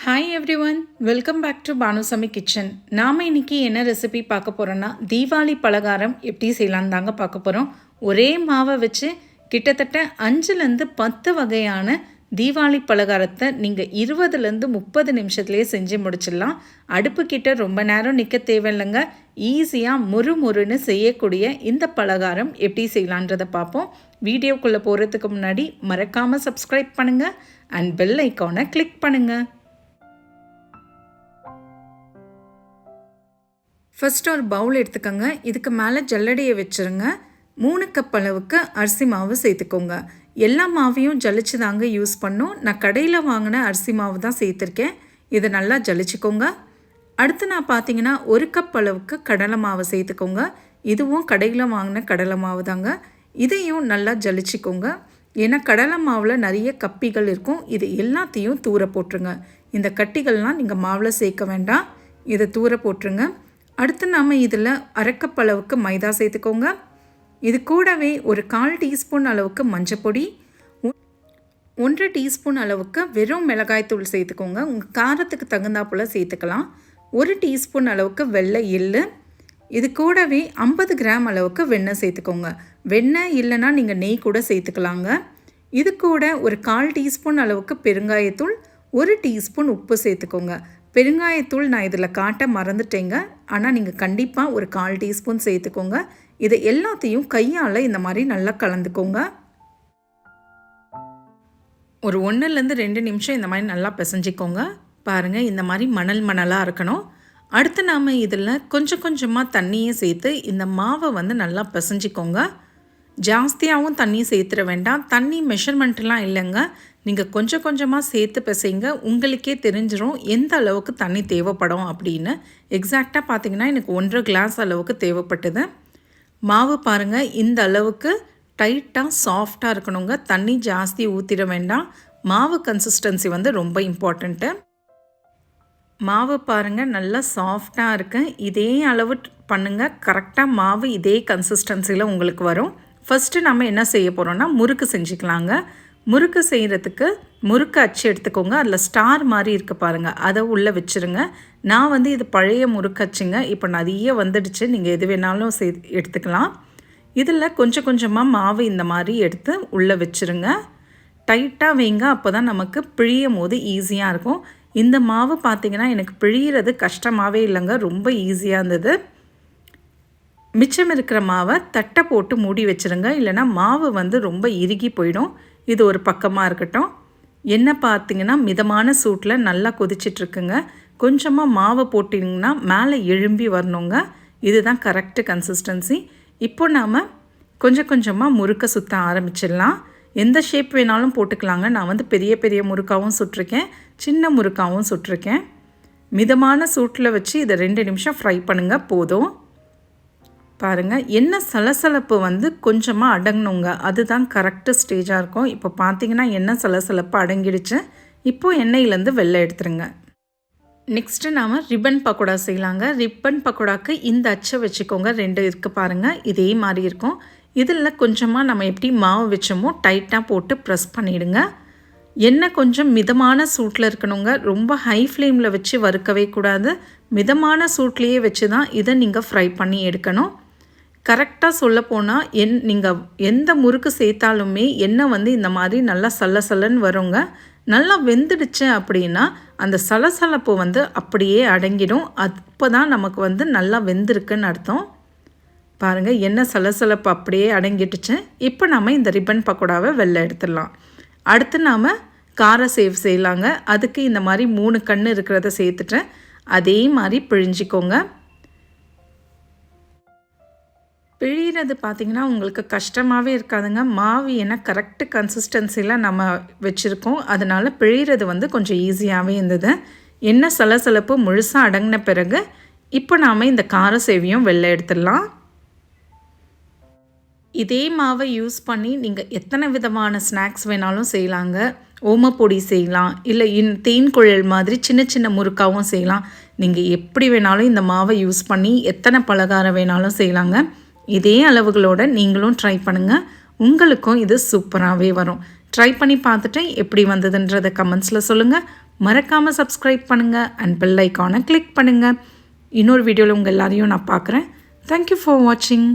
Hi everyone, welcome back to Banu Samee Kitchen. நாம இன்னைக்கு என்ன ரெசிபி பார்க்க போறோம்னா தீபாவளி பலகாரம் எப்படி செய்யலாம்னு தாங்க பார்க்க போறோம். ஒரே மாவை வச்சு கிட்டத்தட்ட 5 ல இருந்து 10 வகையான தீபாவளி பலகாரத்தை நீங்க 20 ல இருந்து 30 நிமிஷத்துலயே செஞ்சு முடிச்சிடலாம். அடுப்பு கிட்ட ரொம்ப நேரம் நிக்க தேவையில்லைங்க. ஈஸியா முறுமுறுன்னு செய்யக்கூடிய இந்த பலகாரம் எப்படி செய்யலாம்ன்றதை பார்ப்போம். வீடியோக்குள்ள போறதுக்கு முன்னாடி மறக்காம சப்ஸ்கிரைப் பண்ணுங்க and bell ஐகானை கிளிக் பண்ணுங்க. ஃபஸ்ட்டு ஒரு பவுல் எடுத்துக்கோங்க. இதுக்கு மேலே ஜல்லடையை வச்சுருங்க. 3 கப் அளவுக்கு அரிசி மாவு சேர்த்துக்கோங்க. எல்லா மாவையும் ஜலிச்சு தாங்க யூஸ் பண்ணோம். நான் கடையில் வாங்கின அரிசி மாவு தான் சேர்த்துருக்கேன். இதை நல்லா ஜலிச்சுக்கோங்க. அடுத்து நான் பார்த்தீங்கன்னா 1 கப் அளவுக்கு கடலை மாவு சேர்த்துக்கோங்க. இதுவும் கடையில் வாங்கின கடலை மாவு தாங்க. இதையும் நல்லா ஜலிச்சுக்கோங்க. ஏன்னா கடலை மாவில் நிறைய கப்பிகள் இருக்கும். இது எல்லாத்தையும் தூர போட்டுருங்க. இந்த கட்டிகள்லாம் நீங்கள் மாவில் சேர்க்க வேண்டாம். இதை தூர போட்டுருங்க. அடுத்து நாம் இதில் 1/2 கப் அளவுக்கு மைதா சேர்த்துக்கோங்க. இது கூடவே ஒரு 1/4 டீஸ்பூன் அளவுக்கு மஞ்சப்பொடி, 1 டீஸ்பூன் அளவுக்கு வெறும் மிளகாய்த்தூள் சேர்த்துக்கோங்க. உங்கள் காரத்துக்கு தகுந்தாப்புல சேர்த்துக்கலாம். 1 டீஸ்பூன் அளவுக்கு வெள்ளை எள்ளு, இது கூடவே 50 கிராம் அளவுக்கு வெண்ணெய் சேர்த்துக்கோங்க. வெண்ணெய் இல்லைன்னா நீங்கள் நெய் கூட சேர்த்துக்கலாங்க. இது கூட ஒரு 1/4 டீஸ்பூன் அளவுக்கு பெருங்காயத்தூள், 1 டீஸ்பூன் உப்பு சேர்த்துக்கோங்க. பெருங்காயத்தூள் நான் இதில் காட்ட மறந்துட்டேங்க. ஆனால் நீங்கள் கண்டிப்பாக ஒரு 1/4 டீஸ்பூன் சேர்த்துக்கோங்க. இதை எல்லாத்தையும் கையால் இந்த மாதிரி நல்லா கலந்துக்கோங்க. ஒரு 1லேருந்து 2 நிமிஷம் இந்த மாதிரி நல்லா பிசைஞ்சிக்கோங்க. பாருங்கள், இந்த மாதிரி மணலாக இருக்கணும். அடுத்து நாம் இதில் கொஞ்சம் கொஞ்சமாக தண்ணியை சேர்த்து இந்த மாவை நல்லா பிசைஞ்சிக்கோங்க. ஜாஸ்தியாகவும் தண்ணி சேர்த்துட வேண்டாம். தண்ணி மெஷர்மெண்ட்லாம் இல்லைங்க. நீங்கள் கொஞ்சம் கொஞ்சமாக சேர்த்து பிசைங்க. உங்களுக்கே தெரிஞ்சிடும் எந்த அளவுக்கு தண்ணி தேவைப்படும் அப்படின்னு. எக்ஸாக்டாக பார்த்தீங்கன்னா எனக்கு 1.5 கிளாஸ் அளவுக்கு தேவைப்பட்டது. மாவு பாருங்கள், இந்த அளவுக்கு டைட்டாக சாஃப்டாக இருக்கணுங்க. தண்ணி ஜாஸ்தி ஊற்றிட வேண்டாம். மாவு கன்சிஸ்டன்சி ரொம்ப இம்பார்ட்டண்ட்டு. மாவு பாருங்கள், நல்லா சாஃப்டாக இருக்குது. இதே அளவு பண்ணுங்கள். கரெக்டாக மாவு இதே கன்சிஸ்டன்சியில் உங்களுக்கு வரும். ஃபஸ்ட்டு நம்ம என்ன செய்ய போகிறோம்னா முறுக்கு செஞ்சுக்கலாங்க. முறுக்கு செய்கிறதுக்கு முறுக்கு அச்சு எடுத்துக்கோங்க. அதில் ஸ்டார் மாதிரி இருக்குது பாருங்கள், அதை உள்ளே வச்சுருங்க. நான் இது பழைய முறுக்கு அச்சுங்க. இப்போ நிறைய வந்துடுச்சு. நீங்கள் எது வேணாலும் எடுத்துக்கலாம். இதில் கொஞ்சம் கொஞ்சமாக மாவு இந்த மாதிரி எடுத்து உள்ளே வச்சுருங்க. டைட்டாக வைங்க. அப்போ தான் நமக்கு பிழியும் போது ஈஸியாக இருக்கும். இந்த மாவு பார்த்திங்கன்னா எனக்கு பிழிகிறது கஷ்டமாகவே இல்லைங்க. ரொம்ப ஈஸியாக இருந்தது. மிச்சம் இருக்கிற மாவை தட்டை போட்டு மூடி வச்சுருங்க. இல்லைனா மாவு ரொம்ப இறுகி போயிடும். இது ஒரு பக்கமாக இருக்கட்டும். எண்ணெய் பார்த்திங்கன்னா மிதமான சூட்டில் நல்லா கொதிச்சிட்ருக்குங்க. கொஞ்சமாக மாவை போட்டிங்கன்னா மேலே எழும்பி வரணுங்க. இதுதான் கரெக்டு கன்சிஸ்டன்சி. இப்போ நாம் கொஞ்சம் கொஞ்சமாக முறுக்க சுற்ற ஆரம்பிச்சிடலாம். எந்த ஷேப் வேணாலும் போட்டுக்கலாங்க. நான் பெரிய பெரிய முறுக்காவும் சுட்டிருக்கேன், சின்ன முறுக்காவும் சுட்டிருக்கேன். மிதமான சூட்டில் வச்சு இதை 2 நிமிஷம் ஃப்ரை பண்ணுங்கள், போதும். பாருங்கள், எண்ணெய் சலசலப்பு கொஞ்சமாக அடங்கணுங்க. அதுதான் கரெக்டு ஸ்டேஜாக இருக்கும். இப்போ பார்த்தீங்கன்னா எண்ணெய் சலசலப்பு அடங்கிடுச்சு. இப்போது எண்ணெயிலேருந்து வெளில எடுத்துருங்க. நெக்ஸ்ட்டு நாம் ரிப்பன் பக்கோடா செய்யலாங்க. ரிப்பன் பக்கோடாக்கு இந்த அச்சை வச்சுக்கோங்க. 2 இருக்குது பாருங்கள், இதே மாதிரி இருக்கும். இதில் கொஞ்சமாக நம்ம எப்படி மாவு வச்சோமோ டைட்டாக போட்டு ப்ரெஸ் பண்ணிவிடுங்க. எண்ணெய் கொஞ்சம் மிதமான சூட்டில் இருக்கணுங்க. ரொம்ப ஹை ஃப்ளேமில் வச்சு வறுக்கவே கூடாது. மிதமான சூட்லேயே வச்சு தான் இதை நீங்கள் ஃப்ரை பண்ணி எடுக்கணும். கரெக்டாக சொல்லப்போனால் நீங்கள் எந்த முறுக்கு சேர்த்தாலுமே எண்ணெய் இந்த மாதிரி நல்லா சல்லன்னு வருங்க. நல்லா வெந்துடுச்சு அப்படின்னா அந்த சலசலப்பு அப்படியே அடங்கிடும். அப்போ தான் நமக்கு நல்லா வெந்திருக்குன்னு அர்த்தம். பாருங்கள், எண்ணெய் சலசலப்பு அப்படியே அடங்கிட்டுச்சு. இப்போ நாம் இந்த ரிப்பன் பக்கோடாவை வெளில எடுத்துடலாம். அடுத்து நாம் கார சேவ் செய்யலாங்க. அதுக்கு இந்த மாதிரி 3 கண் இருக்கிறத சேர்த்துட்டு அதே மாதிரி பிழிஞ்சிக்கோங்க. பிழிகிறது பார்த்திங்கன்னா உங்களுக்கு கஷ்டமாகவே இருக்காதுங்க. மாவு ஏன்னா கரெக்டு கன்சிஸ்டன்சியில் நம்ம வச்சுருக்கோம். அதனால் பிழிகிறது கொஞ்சம் ஈஸியாகவே இருந்தது. எண்ணெய் சலசலப்பு முழுசாக அடங்கின பிறகு இப்போ நாம் இந்த கார சேவையும் வெளில எடுத்துடலாம். இதே மாவை யூஸ் பண்ணி நீங்கள் எத்தனை விதமான ஸ்நாக்ஸ் வேணாலும் செய்யலாங்க. ஓமப்பொடி செய்யலாம், இல்லை தேன் குழல் மாதிரி சின்ன சின்ன முறுக்காவும் செய்யலாம். நீங்கள் எப்படி வேணாலும் இந்த மாவை யூஸ் பண்ணி எத்தனை பலகாரம் வேணாலும் செய்யலாங்க. இதே அளவுகளோடு நீங்களும் ட்ரை பண்ணுங்கள். உங்களுக்கும் இது சூப்பராகவே வரும். ட்ரை பண்ணி பார்த்துட்டு எப்படி வந்ததுன்றதை கமெண்ட்ஸில் சொல்லுங்கள். மறக்காமல் சப்ஸ்கிரைப் பண்ணுங்கள் அண்ட் பெல் ஐக்கானை கிளிக் பண்ணுங்கள். இன்னொரு வீடியோவில் உங்கள் எல்லாரையும் நான் பார்க்குறேன். தேங்க்யூ ஃபார் வாட்சிங்.